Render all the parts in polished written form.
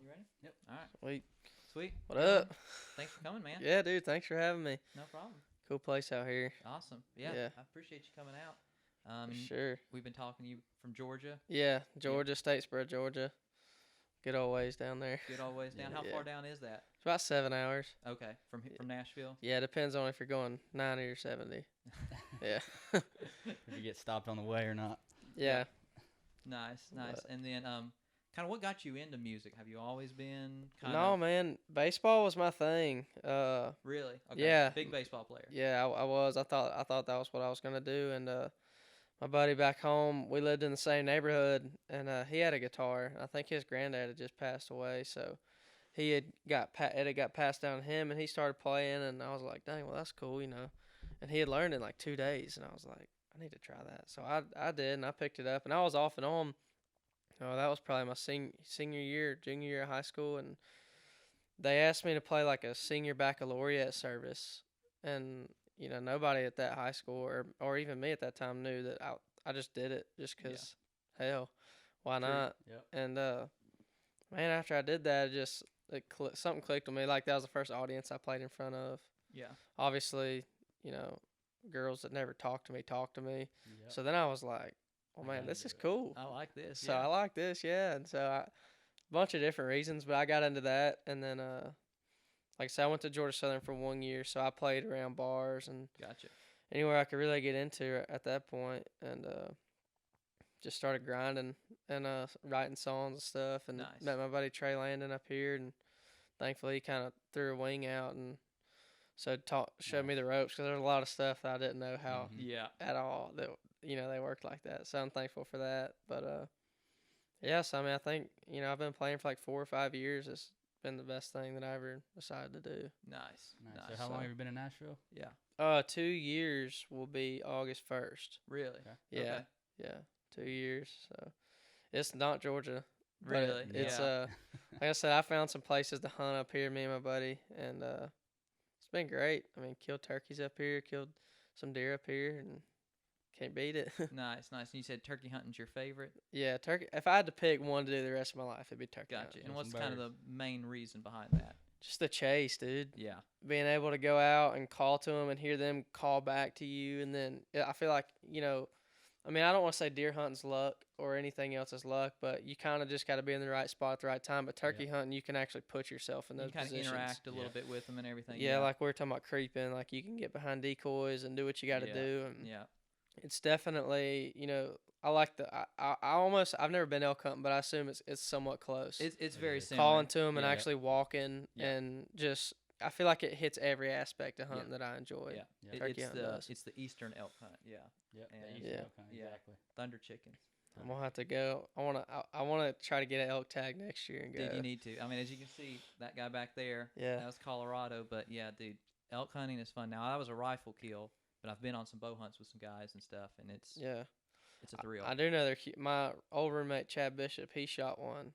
You ready? Yep. All right. Sweet. Sweet. What up? Thanks for coming, man. Yeah, dude. Thanks for having me. No problem. Cool place out here. Awesome. Yeah. Yeah. I appreciate you coming out. For sure. We've been talking to you from Georgia. Yeah, Georgia, Statesboro, Georgia. Good old ways down there. Good old ways down. How far down is that? It's about 7 hours. Okay. From Nashville? Yeah, depends on if you're going 90 or 70. Yeah. If you get stopped on the way or not. Yeah. Nice. But- And then kind of what got you into music? Have you always been kind No, of man. Baseball was my thing. Really? Okay. Yeah. Big baseball player. Yeah, I was. I thought that was what I was gonna do. And my buddy back home, we lived in the same neighborhood, and he had a guitar. I think his granddad had just passed away, so it had got passed down to him, and he started playing. And I was like, dang, well that's cool, And he had learned in like 2 days, and I was like, I need to try that. So I did, and I picked it up, and I was off and on. Oh, that was probably my junior year of high school, and they asked me to play like a senior baccalaureate service, and nobody at that high school or even me at that time knew that I just did it just because hell, why True. not? Yep. And man, after I did that, something clicked with me. Like that was the first audience I played in front of. Yeah. Obviously, girls that never talked to me. Yep. So then I was like, well, I man, gotta this do is it. cool. I like this. So yeah. I like this, yeah. And so a bunch of different reasons, but I got into that, and then like I said, I went to Georgia Southern for 1 year, so I played around bars and Gotcha. anywhere I could really get into at that point, and just started grinding and writing songs and stuff, and Nice. met my buddy Trey Landon up here, and thankfully he kind of threw a wing out and showed me the ropes, because there's a lot of stuff that I didn't know how Mhm. Yeah. at all that they worked like that. So I'm thankful for that. But yes, I mean I think I've been playing for like 4 or 5 years. It's been the best thing that I ever decided to do. Nice. Nice. Nice. So how long have you been in Nashville? Yeah. 2 years will be August 1st. Really? Okay. Yeah, Okay. yeah, 2 years. So it's not Georgia. but Really? It's Yeah. like I said, I found some places to hunt up here, me and my buddy, and it's been great. I mean, killed turkeys up here, killed some deer up here, and can't beat it. Nice. And you said turkey hunting's your favorite? Yeah, turkey. If I had to pick one to do the rest of my life, it'd be turkey. Gotcha. hunting. And Some what's kind of the birds. main reason behind that? Just the chase, dude. Yeah. Being able to go out and call to them and hear them call back to you, and then I feel like I mean, I don't want to say deer hunting's luck or anything else is luck, but you kind of just got to be in the right spot at the right time. But turkey hunting, you can actually put yourself in You those kind of positions. interact a little Yeah. bit with them and everything. Yeah, like we were talking about creeping, like you can get behind decoys and do what you got to Yeah. do, and Yeah. it's definitely I like I've never been elk hunting, but I assume it's somewhat close. It's It very is. similar. Calling to them and Yeah. actually walking Yeah. and just I feel like it hits every aspect of Yeah. hunting that I enjoy. Yeah. Yeah. Turkey hunting does. It's the eastern elk hunt. Yeah. Yep. And- the East Yeah. Elk hunt, Yeah. Exactly. Thunder chickens. I'm gonna have to go. I wanna try to get an elk tag next year and go. Dude, you need to. I mean, as you can see, that guy back there, Yeah. that was Colorado. But yeah, dude, elk hunting is fun. Now, I was a rifle kill, but I've been on some bow hunts with some guys and stuff, and it's Yeah. a thrill. I do know my old roommate Chad Bishop. He shot one.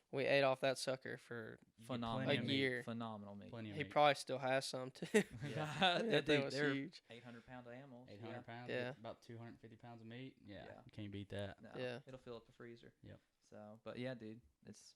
We ate off that sucker for You get Phenomenal. plenty A of meat. year. Phenomenal meat. Plenty of he meat. probably still has some too. Yeah. That thing was they're huge. 800-pound animals. 800 pounds. Yeah. About 250 pounds of meat. Yeah. Yeah. You can't beat that. No, Yeah. it'll fill up the freezer. Yep. So, but yeah, dude, it's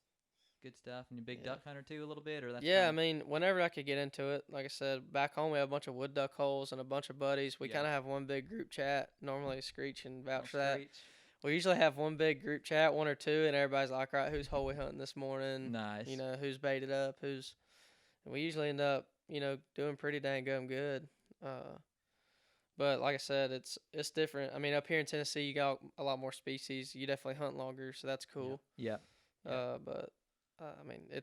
good stuff. And you big Yeah. duck hunter too, a little bit, or that's Yeah, I kinda- mean, whenever I could get into it, like I said, back home we have a bunch of wood duck holes and a bunch of buddies. We Yeah. kind of have one big group chat. Normally Screech and Little vouch for that. screech. We usually have one big group chat, one or two, and everybody's like, "All right, who's hole we hunting this morning? Nice. Who's baited up? And we usually end up, doing pretty dang good. But like I said, it's different. I mean, up here in Tennessee, you got a lot more species. You definitely hunt longer, so that's cool. Yeah. Yeah. But I mean, I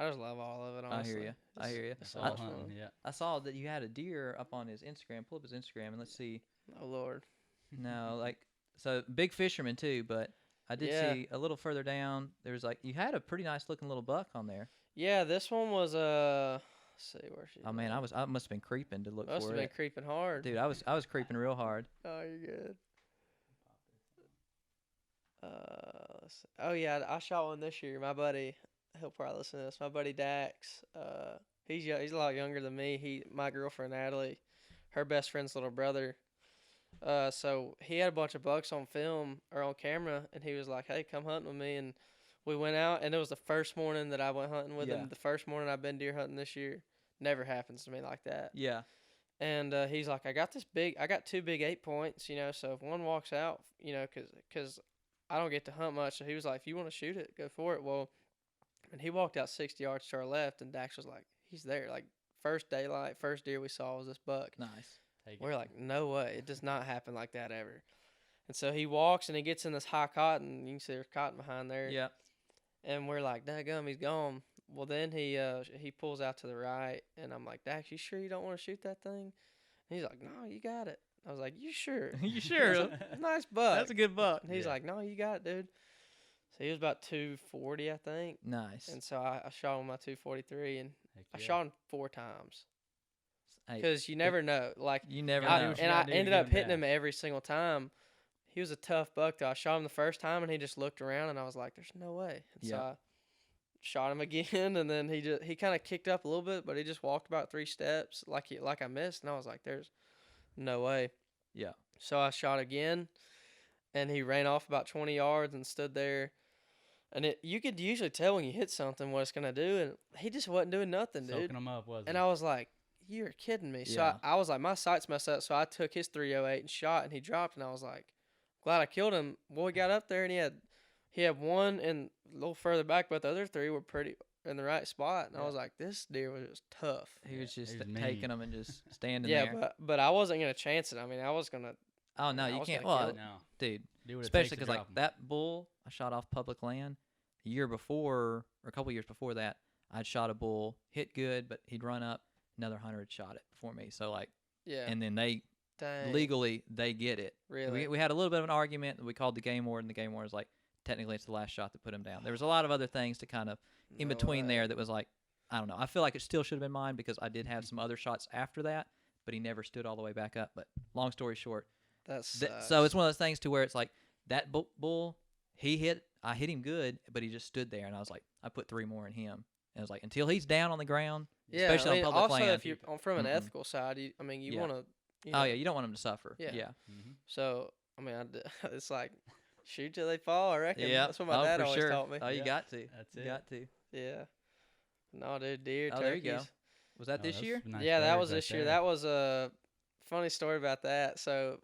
just love all of it. I Honestly, hear you. I hear you. It's so all much hunting. fun. Yeah. I saw that you had a deer up on his Instagram. Pull up his Instagram and let's see. Oh Lord. No, like so big fisherman too, but I did Yeah. see a little further down. There's like you had a pretty nice looking little buck on there. Yeah, this one was let's see where she. Oh man, I must have been creeping to look must for have been it, creeping hard. dude. I was creeping real hard. Oh, you're good. Let's see. Oh yeah, I shot one this year. My buddy, he'll probably listen to this. My buddy Dax. He's a lot younger than me. My girlfriend Natalie, her best friend's little brother. So he had a bunch of bucks on film or on camera, and he was like, "Hey, come hunting with me." And We went out, and it was the first morning that I went hunting with Yeah. him. The first morning I've been deer hunting this year. Never happens to me like that. Yeah. And he's like, I got two big 8-points, so if one walks out, because I don't get to hunt much. So he was like, if you want to shoot it, go for it. Well, and he walked out 60 yards to our left, and Dax was like, he's there. Like, first daylight, first deer we saw was this buck. Nice. We're like, no way. It does not happen like that ever. And so he walks, and he gets in this high cotton. You can see there's cotton behind there. Yeah. And we're like, daggum, he's gone. Well, then he pulls out to the right, and I'm like, Dax, you sure you don't want to shoot that thing? And he's like, no, you got it. I was like, you sure? You sure? Nice buck. That's a good buck. And he's Yeah. like, no, you got it, dude. So he was about 240, I think. Nice. And so I shot him with my 243, and Heck I yeah. shot him 4 times. Hey, Because you never know. Like, you never I, know. what you and I gotta do to ended get up him hitting him down. every single time. He was a tough buck, though. I shot him the first time, and he just looked around, and I was like, there's no way. And so Yeah. I shot him again, and then he kind of kicked up a little bit, but he just walked about 3 steps like I missed, and I was like, there's no way. Yeah. So I shot again, and he ran off about 20 yards and stood there. And you could usually tell when you hit something what it's going to do, and he just wasn't doing nothing, dude. Soaking him up, wasn't And it? I was like, you're kidding me. So Yeah. I was like, my sights messed up, so I took his 308 and shot, and he dropped, and I was like, glad I killed him. Boy got up there, and he had one and a little further back, but the other 3 were pretty in the right spot. And I Yeah. was like, this deer was just tough. He was Yeah, just he was taking mean. them and just standing Yeah, there. but I wasn't going to chance it. I mean, I was going to. Oh no, I you was can't. gonna Well, kill No. dude, Do what it especially takes to because like drop 'em. that bull I shot off public land a year before or a couple years before that. I'd shot a bull, hit good, but he'd run up. Another hunter had shot it before me. So like, Yeah. and then they Dang. legally they get it. Really? We had a little bit of an argument. We called the game warden. The game warden was like, technically it's the last shot that put him down. There was a lot of other things to kind of in No between way. there that was like, I don't know. I feel like it still should have been mine because I did have some other shots after that, but he never stood all the way back up. But long story short, That's so it's one of those things to where it's like that bull, I hit him good, but he just stood there, and I was like, I put 3 more in him, and I was like, until he's down on the ground, yeah. especially I mean, on public also, land. if you're from an Mm-mm. ethical side, you Yeah. want to. Oh yeah, you don't want him to suffer. Yeah. Yeah. Mhm. So I mean, it's like shoot till they fall. I reckon. Yeah. That's what my Oh, dad for always sure. taught me. Oh, you Yeah. got to. That's You it. got to. Yeah. No, dude, deer, Oh, there you turkeys. go. Was that Oh, this those year? nice Yeah, that birds was right this year. there. That was a funny story about that. So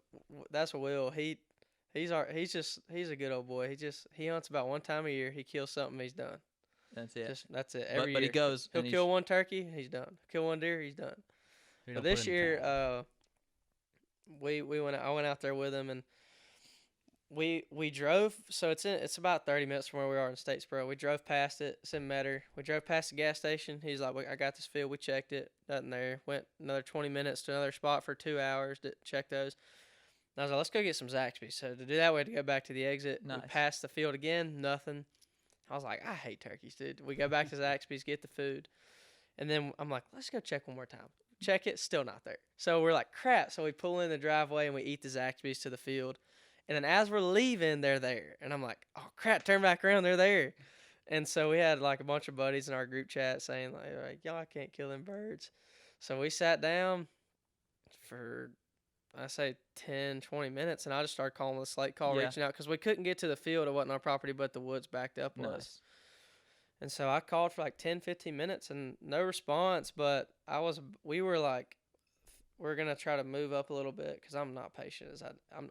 that's Will. He's a good old boy. He hunts about 1 time a year. He kills something, he's done. That's it. That's it. but Every he year. goes. He'll and kill 1 turkey, he's done. Kill 1 deer, he's done. He But don't this put in the year, towel. I went out there with him, and we drove. So it's about 30 minutes from where we are in Statesboro. We drove past it. It's in Metter. We drove past the gas station. He's like, I got this field. We checked it. Nothing there. Went another 20 minutes to another spot for 2 hours to check those. And I was like, let's go get some Zaxby's. So to do that, we had to go back to the exit. We Nice. passed the field again. Nothing. I was like, I hate turkeys, dude. We go back to Zaxby's, get the food. And then I'm like, let's go check one more time. Check it, still not there. So we're like, crap. So we pull in the driveway and we eat the Zaxby's to the field. And then as we're leaving, they're there. And I'm like, oh, crap, turn back around, they're there. And so we had like a bunch of buddies in our group chat saying, like y'all, I can't kill them birds. So we sat down for, I say 10, 20 minutes, and I just started calling the slate call, Yeah. reaching out, because we couldn't get to the field. It wasn't our property, but the woods backed up was. Nice. And so I called for like 10, 15 minutes and no response, but we were like, we're going to try to move up a little bit because I'm not patient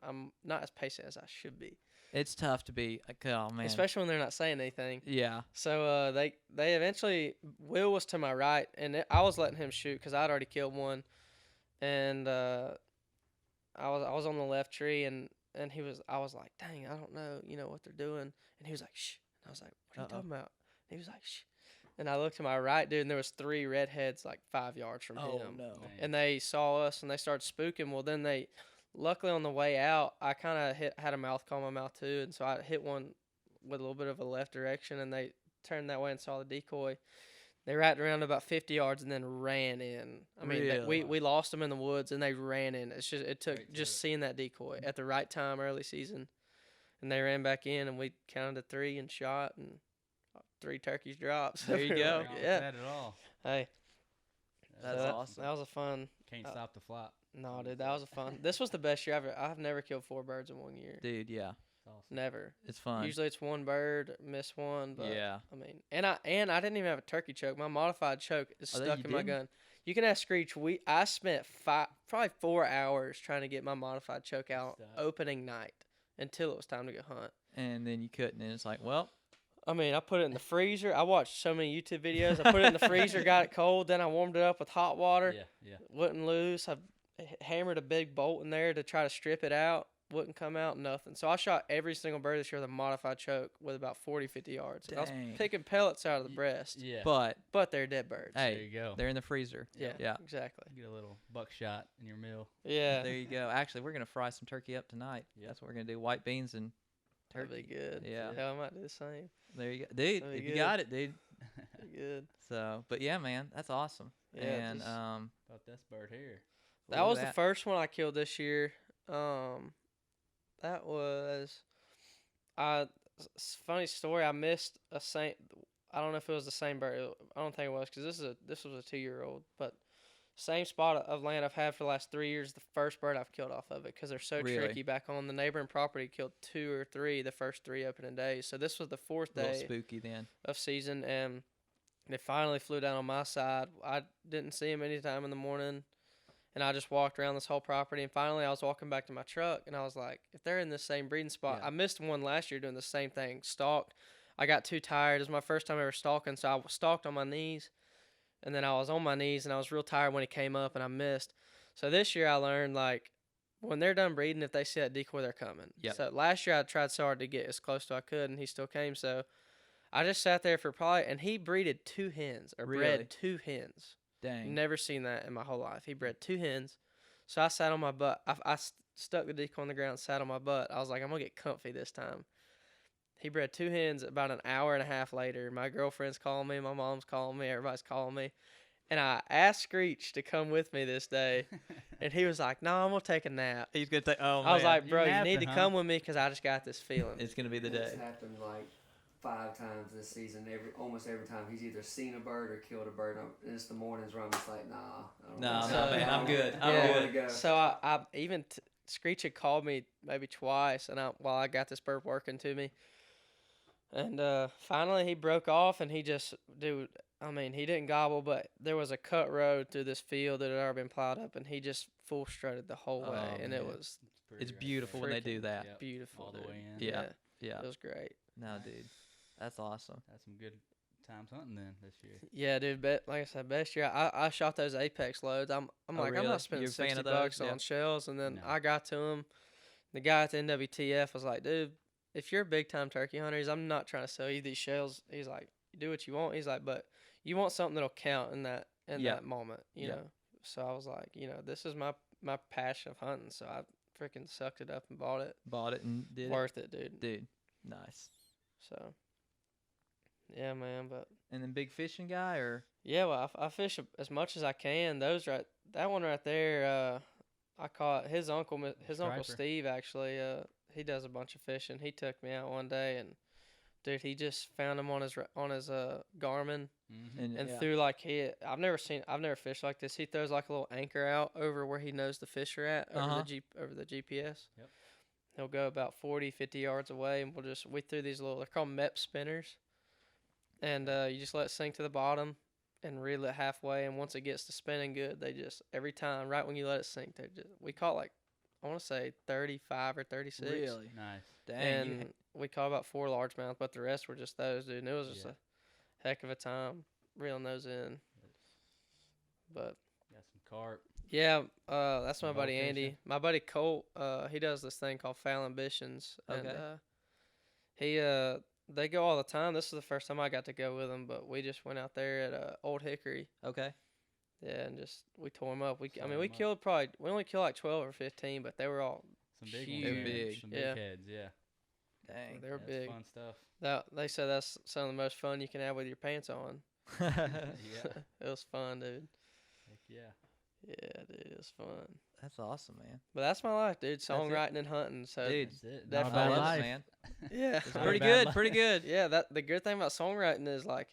I'm not as patient as I should be, It's tough to be. Oh man. especially when they're not saying anything. Yeah. So they eventually, Will was to my right, and I was letting him shoot because I'd already killed one, and I was on the left tree, and I was like, dang, I don't know, what they're doing, and he was like, shh, and I was like, what are you talking about? And he was like, shh, and I looked to my right, dude, and there was 3 redheads like 5 yards from Oh him, no. Man. and they saw us and they started spooking. Well, then luckily on the way out, I kind of had a mouth call in my mouth too, and so I hit one with a little bit of a left direction, and they turned that way and saw the decoy. They wrapped around about 50 yards and then ran in. I mean, Really? we lost them in the woods, and they ran in. It took Right to just it. seeing that decoy at the right time early season, and they ran back in, and we counted to 3 and shot, and 3 turkeys dropped. So There you we were go. like, Not yeah. bad at all. Hey, That's so awesome. That was a fun. Can't stop the flop. No, dude, that was a fun. This was the best year I've never killed 4 birds in 1 year. Dude, yeah. It's awesome. Never. It's fun. Usually it's one bird, miss one. But Yeah. I mean, and I didn't even have a turkey choke. My modified choke is Oh, that stuck you in my didn't? gun. You can ask Screech. I spent probably 4 hours trying to get my modified choke out Stuck. opening night until it was time to go hunt. And then you couldn't, and it's like, well, I mean, I put it in the freezer. I watched so many YouTube videos. I put it in the freezer, got it cold, then I warmed it up with hot water. Yeah. Wouldn't loose. I hammered a big bolt in there to try to strip it out. Wouldn't come out, nothing. So I shot every single bird this year with a modified choke with about 40, 50 yards. And I was Dang. picking pellets out of the breast, Yeah. but they're dead birds. there hey, you go. they're in the freezer. Yeah, Yeah. exactly. Get a little buckshot in your meal. Yeah, There you go. Actually, we're gonna fry some turkey up tonight. Yep. That's what we're gonna do. White beans and that'd turkey. be good. Yeah. I might do the same. There you go, dude. That'd If be you good. got it, dude. Be good. So, but yeah, man, that's awesome. Yeah, and just- About this bird here. That look was at the first one I killed this year. That was, funny story. I missed a same. I don't know if it was the same bird. I don't think it was because this was a 2-year-old. But same spot of land I've had for the last 3 years. The first bird I've killed off of it because they're so Really? tricky. Back on the neighboring property, killed 2 or 3 the first 3 opening days. So this was the 4th A little day spooky then. of season, and they finally flew down on my side. I didn't see him anytime in the morning, and I just walked around this whole property. And finally, I was walking back to my truck, and I was like, if they're in the same breeding spot, Yeah. I missed one last year doing the same thing. Stalked. I got too tired. It was my first time ever stalking, so I stalked on my knees, and then I was on my knees, and I was real tired when he came up, and I missed. So this year I learned, like, when they're done breeding, if they see that decoy, they're coming. Yep. So last year I tried so hard to get as close to I could, and he still came. So I just sat there for probably, and he breeded 2 hens, or Really? bred 2 hens. Dang. Never seen that in my whole life. He bred 2 hens. So I sat on my butt. I stuck the decoy on the ground, sat on my butt. I was like, I'm going to get comfy this time. He bred 2 hens about an hour and a half later. My girlfriend's calling me. My mom's calling me. Everybody's calling me. And I asked Screech to come with me this day. And he was like, no, I'm going to take a nap. He's gonna take. Oh man. I was like, You bro, you napping, need to huh? come with me because I just got this feeling. it's gonna be the It's day. happened like 5 times this season. Almost every time he's either seen a bird or killed a bird. And it's the mornings where I'm just like, nah. I don't Nah, wanna nah, go. man, I'm good. I I'm don't Yeah. wanna go. So I even Screech had called me maybe twice, and while I got this bird working to me, and finally he broke off, and he just, dude, I mean, he didn't gobble, but there was a cut road through this field that had already been plowed up, and he just full strutted the whole way, Oh, and it man. was pretty It's right beautiful there. when they do Freaking that. Yep. beautiful. All the dude. way in. Yeah. Yeah. It was great. No, dude. That's awesome. Had some good times hunting then this year. Yeah, dude. Like I said, best year. I shot those Apex loads. I'm Oh, like, I'm really? not spending You're a fan 60 of those? bucks Yeah. on shells, and then No. I got to him. The guy at the NWTF was like, dude, if you're a big time turkey hunter, I'm not trying to sell you these shells. He's like, you do what you want. He's like, but you want something that'll count in that Yeah. that moment, you Yeah. know. So I was like, this is my passion of hunting. So I freaking sucked it up and bought it. Bought it and did Worth it, dude. it. Dude, nice. So yeah, man. But And then big fishing guy or yeah, well, I fish as much as I can. That one right there, I caught his uncle. His uncle Striper. Steve actually. He does a bunch of fishing. He took me out one day, and dude, he just found him on his Garmin Mm-hmm. and yeah. threw like I've never fished like this. He throws like a little anchor out over where he knows the fish are at Uh-huh. over the GPS. Yep. He'll go about 40, 50 yards away, and we threw these they're called MEP spinners, and you just let it sink to the bottom and reel it halfway, and once it gets to spinning good, they just every time right when you let it sink, we caught like I want to say 35 or 36. really. Nice. Dang. And we caught about 4 largemouth, but the rest were just those, dude. And it was just Yeah. a heck of a time reeling those in. But Got some carp. yeah, that's my Bow buddy fishing? Andy. My buddy Colt, he does this thing called Foul Ambitions. And Okay. they go all the time. This is the first time I got to go with him, but we just went out there at Old Hickory. okay. Yeah, and we tore them up. We Tore 'em up. we only killed like 12 or 15, but they were all Some big Huge. ones. They're man. big. Some Yeah. big heads. Yeah. Dang. they were That's big. fun stuff. They said that's some of the most fun you can have with your pants on. Yeah. It was fun, dude. Heck yeah. Yeah, dude, it was fun. That's awesome, man. But that's my life, dude. it. Songwriting and hunting. So Dude, That's it. That Not a fun. I bad love life. it, man. yeah, It's Not a pretty bad good. life. Pretty good. yeah. The good thing about songwriting is like,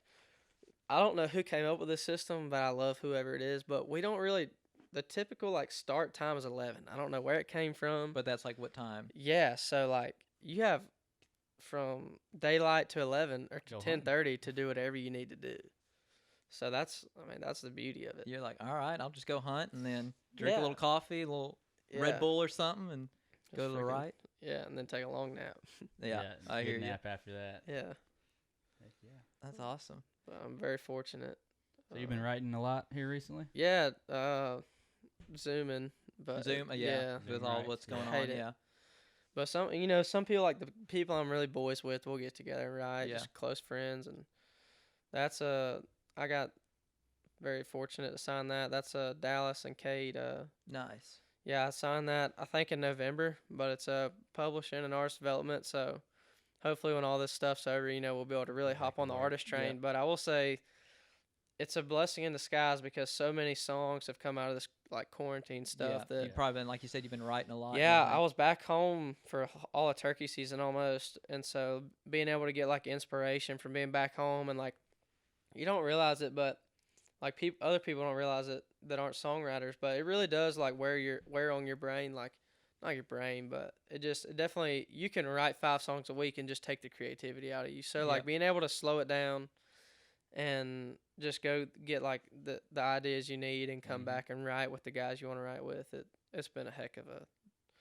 I don't know who came up with this system, but I love whoever it is. But we don't really. The typical like start time is 11. I don't know where it came from. But that's like what time? Yeah, so like you have from daylight to 11 or to Go hunting. 10:30 to do whatever you need to do. So that's the beauty of it. You're like, all right, I'll just go hunt and then drink a Yeah. little coffee, a little Yeah. Red Bull or something, and Just go to the freaking- right. Yeah, and then take a long nap. Yeah, I good hear you. nap after that. Yeah, Heck yeah. That's awesome. but I'm very fortunate. So you've been writing a lot here recently? Yeah, Zooming, but Zoom, yeah, with Zoom all writes, what's going yeah. on, Hate it. yeah. But some people like the people I'm really boys with, we'll get together and write, Yeah. just close friends, and that's I got very fortunate to sign that. That's Dallas and Kate. Nice. Yeah, I signed that I think in November, but it's publishing and artist development. So hopefully when all this stuff's over, we'll be able to really hop Back on the to work. artist train. Yeah. But I will say, it's a blessing in disguise because so many songs have come out of this like quarantine stuff Yeah, that you've probably been, like you said, you've been writing a lot. yeah, and, I was back home for all of turkey season almost, and so being able to get like inspiration from being back home and like you don't realize it, but like other people don't realize it that aren't songwriters, but it really does like wear on your brain, like not your brain, but it definitely you can write 5 songs a week and just take the creativity out of you. So like Yep. being able to slow it down and just go get like the ideas you need and come Mhm. back and write with the guys you want to write with. It's been a heck of a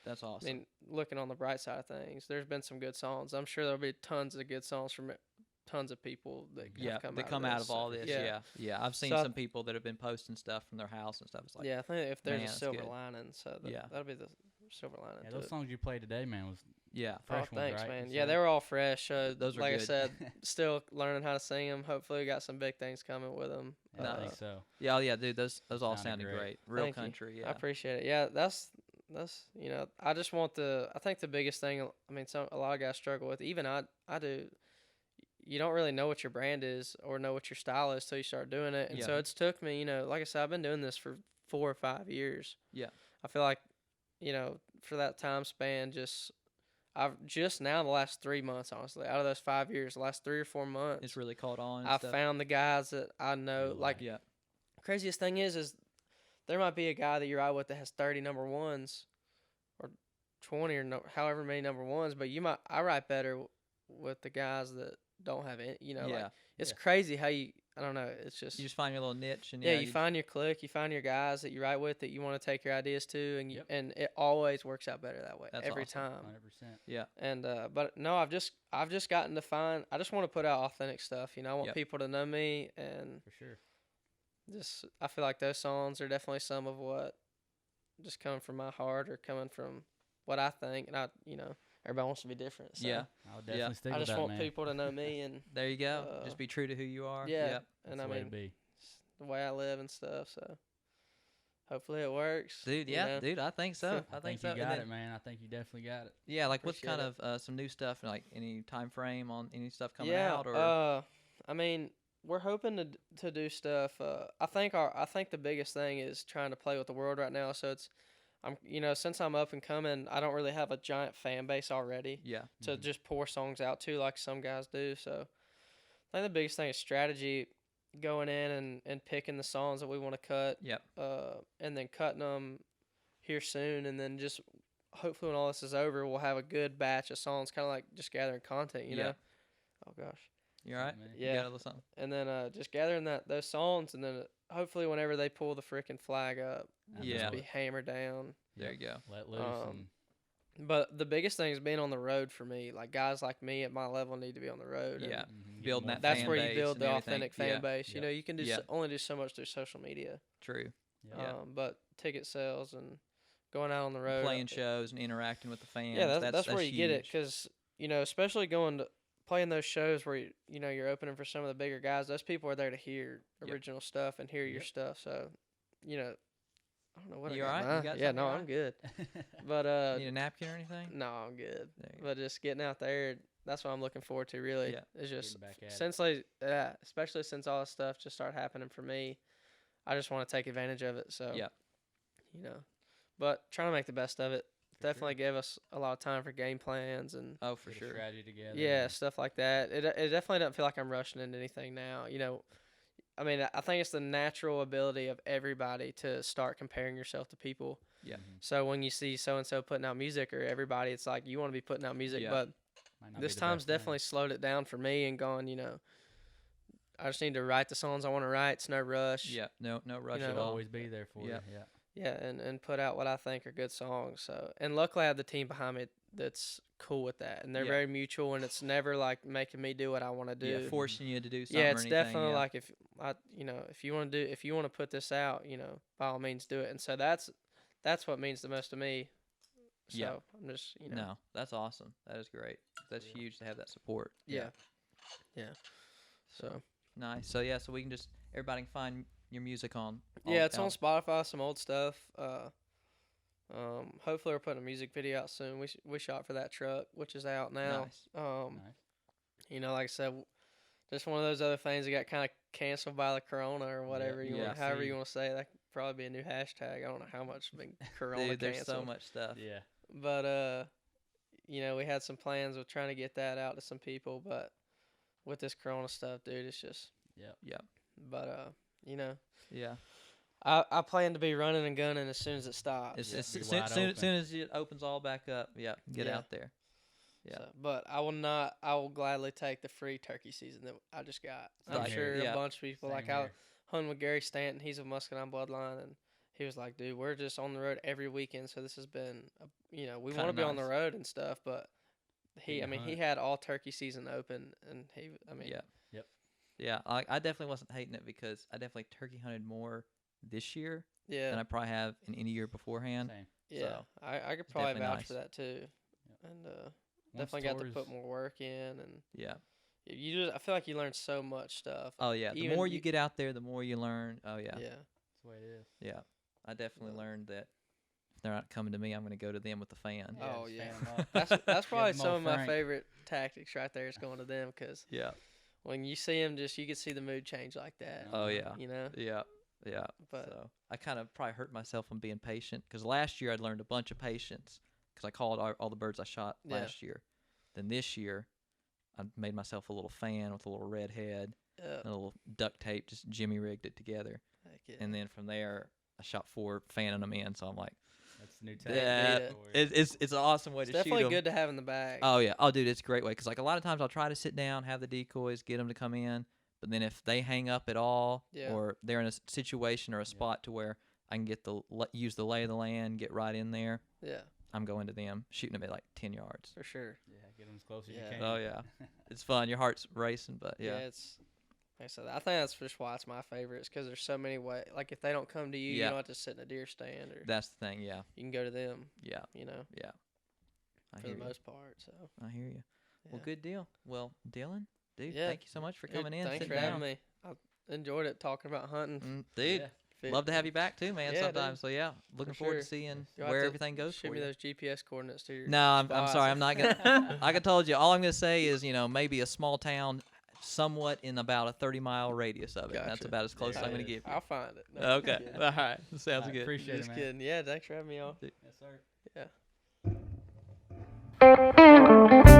That's awesome. I mean, looking on the bright side of things, there's been some good songs. I'm sure there'll be tons of good songs from tons of people that yeah, have come they out come of out this. of all this. Yeah. I've seen So I- some people that have been posting stuff from their house and stuff. It's like, Yeah, I think if there's man, a it's silver good. lining, so Yeah. that'll be the silver lining. Yeah, to those it. songs you played today, man, was yeah, fresh Oh, ones, thanks, right? man. You Yeah, said? they were all fresh. Those were like I good. said, still learning how to sing them. Hopefully, we got some big things coming with them. Yeah, I think Nice. so. yeah, oh, yeah, dude. Those all Sounded sounded great. great. Real Thank you. country. I Yeah, appreciate it. Yeah, that's I just want I think the biggest thing. I mean, a lot of guys struggle with. Even I do. You don't really know what your brand is or know what your style is till you start doing it. And so Yeah. it's took me, like I said, I've been doing this for 4 or 5 years. Yeah. I feel like, for that time span, I've just now the last 3 months, honestly, out of those 5 years, the last 3 or 4 months, it's really caught on. and I stuff. found the guys that I know. Really Like, like. Yeah, craziest thing is there might be a guy that you're out with that has 30 number ones or 20 or however many number ones, but I write better with the guys that don't have any, yeah. like, it's Yeah. crazy how I don't know, it's just, you just find your little niche, and yeah, you find your clique, you find your guys that you write with that you want to take your ideas to, and Yep. and it always works out better that way That's every awesome. time. 100%. Yeah, And but no, I've just gotten to find. I just want to put out authentic stuff. I want Yep. people to know me, and For sure. I feel like those songs are definitely some of what just coming from my heart or coming from what I think, and everybody wants to be different. So yeah. I would definitely stick I with just that, want man. people to know me and There you go. Uh, just be true to who you are. yeah, Yep. and That's I the way to mean be. the way I live and stuff. So hopefully it works, Dude. you Yeah, know? dude. I think so. I think so. you And got then- it, man. I think you definitely got it. Yeah, like what's Appreciate kind of some new stuff, like any time frame on any stuff coming Yeah, out, or I mean, we're hoping to do stuff. I think the biggest thing is trying to play with the world right now. So since I'm up and coming, I don't really have a giant fan base already yeah, to Mhm. just pour songs out to like some guys do. So I think the biggest thing is strategy, going in and picking the songs that we want to cut, yep, and then cutting them here soon, and then just hopefully when all this is over, we'll have a good batch of songs, kind of like just gathering content, you Yeah. know. Oh gosh. you all right? Man. You Yeah. got a little something. And then just gathering those songs, and then hopefully whenever they pull the freaking flag up, I Yeah. just know be it. hammered down. There Yep. you go. Let loose Um, But the biggest thing is being on the road for me. Like guys like me at my level need to be on the road. and Yeah. and building more that that's fan where you base build and the everything. authentic fan Yeah. base. Yep. You can do Yeah. only do so much through social media. True. Yeah. But ticket sales and going out on the road, Playing shows and interacting with the fans. yeah, that's where you get it. huge. Because especially playing those shows where you're opening for some of the bigger guys. Those people are there to hear Yep. original stuff and hear your Yep. stuff. So, I don't know what You I got. alright? You Nah, got yeah, something no, you I'm alright? good. But Need a napkin or anything? no, I'm good. There you go. But just getting out there, that's what I'm looking forward to. Really, Yeah. it's just Getting back at it. since especially since all this stuff just started happening for me, I just want to take advantage of it. So Yep. but trying to make the best of it. For Definitely gave us a lot of time for game plans and Oh, for Get a sure. strategy together. yeah, and- stuff like that. It definitely doesn't feel like I'm rushing into anything now. I mean, I think it's the natural ability of everybody to start comparing yourself to people. Yeah. So when you see so and so putting out music or everybody, it's like you want to be putting out music. Yeah. But Might not this be the time's best thing. definitely slowed it down for me and gone, I just need to write the songs I want to write. It's no rush. Yeah. No rush know, at It'll all. always be there for Yeah. you. Yeah. Yeah, and put out what I think are good songs. So, and luckily I have the team behind me that's cool with that, and they're Yeah. very mutual, and it's never like making me do what I want to do. Yeah, forcing you to do something. Yeah, or it's anything, definitely yeah. like if if you want to put this out, by all means do it. And so that's what means the most to me. So Yeah. I'm just No, that's awesome. That is great. That's huge to have that support. yeah. So So nice. So yeah, so we can just everybody can find your music on. yeah, it's on Spotify. Some old stuff. Hopefully we're putting a music video out soon. We shot for that truck, which is out now. Nice. Nice. Like I said, just one of those other things that got kind of canceled by the corona or whatever however you want to say it. That could probably be a new hashtag. I don't know how much been corona Dude, there's canceled. so much stuff. Yeah. But we had some plans of trying to get that out to some people, but with this corona stuff, dude, it's just Yep. but Yeah. I plan to be running and gunning as soon as it stops. It's, Yeah, it's be soon, wide soon, open. soon as it opens all back up, get Yeah. out there. Yeah. So, but I will gladly take the free turkey season that I just got. I'm Like, sure yeah. a bunch of people Same I here. hung with Gary Stanton. He's a Muscadine bloodline, and he was like, "Dude, we're just on the road every weekend, so this has been, we Kinda want to be on the nice. road and stuff." But he hunt. had all turkey season open, and Yeah. Yep. Yeah, I definitely wasn't hating it because I definitely turkey hunted more this year yeah, than I probably have in any year beforehand. Same. yeah. so, I could probably definitely vouch for nice. that too, Yep. and Once definitely got to tours- put more work in, and Yeah. I feel like you learn so much stuff. Oh yeah. The Even more you you- get out there, the more you learn. Oh yeah. Yeah. That's the way it is. Yeah. I definitely Yeah. learned that if they're not coming to me, I'm going to go to them with the fan. Yeah, Oh, just yeah. fan 'em up. That's probably Give 'em some old of my Frank. favorite tactics right there is going to them because Yeah. when you see them, you can see the mood change like that. Oh yeah. You know, Yeah. but So I kind of probably hurt myself from being patient because last year I learned a bunch of patience because I called all the birds I shot Yeah. last year. Then this year I made myself a little fan with a little red head and a little duct tape, just jimmy rigged it together. heck yeah. And then from there I shot 4 fanning them in. So I'm like, That's the new tactic. yeah, yeah. for you. it's an awesome way It's to shoot definitely 'em. good to have in the bag. Oh yeah. Oh dude, it's a great way because like a lot of times I'll try to sit down, have the decoys, get them to come in, but then if they hang up at all, Yeah. or they're in a situation or a spot to where I can get use the lay of the land, get right in there, Yeah, I'm going to them, shooting them at like 10 yards. for sure. Yeah, get them as close as Yeah. you can. Oh yeah, it's fun. Your heart's racing, but Yeah, yeah, it's like I said. I think that's just why it's my favorite. It's because there's so many ways. Like if they don't come to you, you Yeah. don't have to sit in a deer stand, or that's the thing. Yeah, you can go to them. yeah, I For hear the you. most part. So I hear you. Well, yeah. good deal. Well, Dylan, dude, Yeah. thank you so much for Dude, coming in. Thanks sitting for down. having me. I enjoyed it talking about hunting. Dude. Yeah. Fit- Love to have you back too, man. Yeah, dude. sometimes. So yeah, looking forward sure. to seeing You'll have where to everything goes Shoot for me you. those GPS coordinates to your. No, I'm spots. sorry. I'm not gonna. Like I told you, all I'm gonna say is maybe a small town, somewhat in about a 30-mile radius of it. That's Gotcha. about as close as I'm gonna Yeah. give you. I'll find it. No, Okay. just All right. Sounds All right, good. Appreciate Just it, man. kidding. Yeah, thanks for having me on. Yes, sir. Yeah.